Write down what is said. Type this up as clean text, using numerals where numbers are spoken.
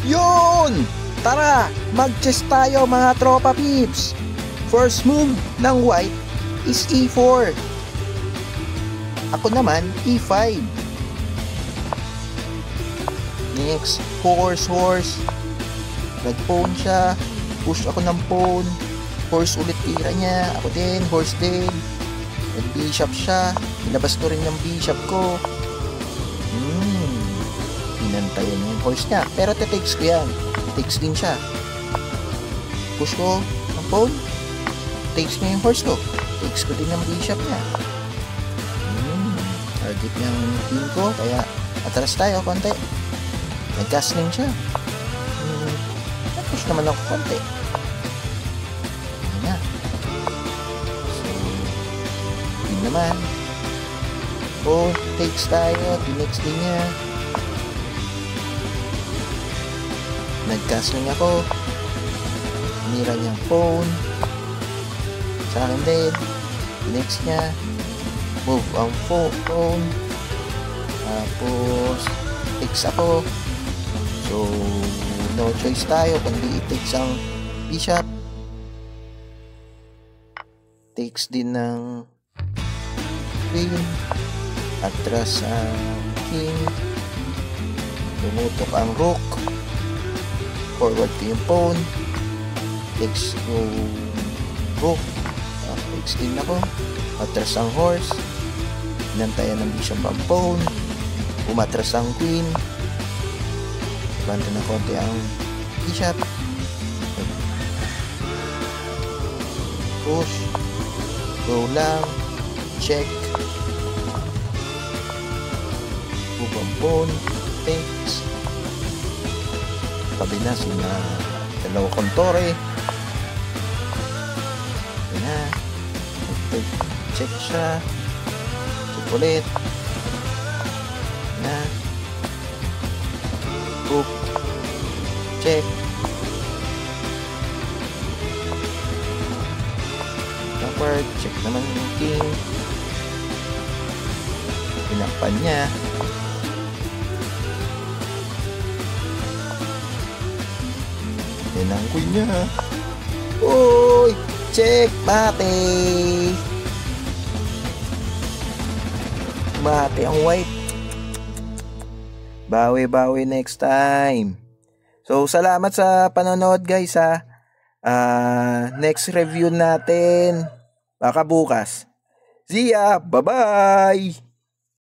Yun! Tara, mag-chess tayo mga tropa peeps. First move ng white is E4. Ako naman, E5. Next, horse. Nag-pawn siya. Push ako ng pawn. Horse ulit tira niya. Ako din, horse din. Nag-bishop siya. Pinabas ko rin yung bishop ko. Pinantayan niya yung horse niya. Pero te-takes ko yan. Takes din siya. Push ko ng pawn. Takes niya yung horse ko. Takes ko din yung bishop niya. Target niya yung queen ko. Kaya atras tayo konti. Nag-castling siya. Push naman ako konti. Ayan na. So, queen naman. Oh, takes tayo. Tinex din niya. Nag-castling ako. Nira niya ang pawn. Sa akin din. Tinex niya. Move ang pawn. Tapos takes ako. So no choice tayo kundi i-takes ang bishop. Takes din ng queen. Atras ang king. Tumutok ang rook. Forward to yung pawn. Takes yung rook. Takes din ako. Atras ang horse. Inantayan ng bishop ang pawn. Umatras ang queen. Banda na konti ang bishop. Push. Go lang. Check. Move ang pawn. Takes. Tabi na sina dalawa kontore. Ayan na. Check siya. Check ulit. Na. Book. Check. Backward. Check naman yung king. Pinakpan niya. Yan ang queen niya. Uy! Check! Mate! Mate ang white. Bawi next time. So, salamat sa panonood guys ha. Next review natin baka bukas. See ya! Bye-bye!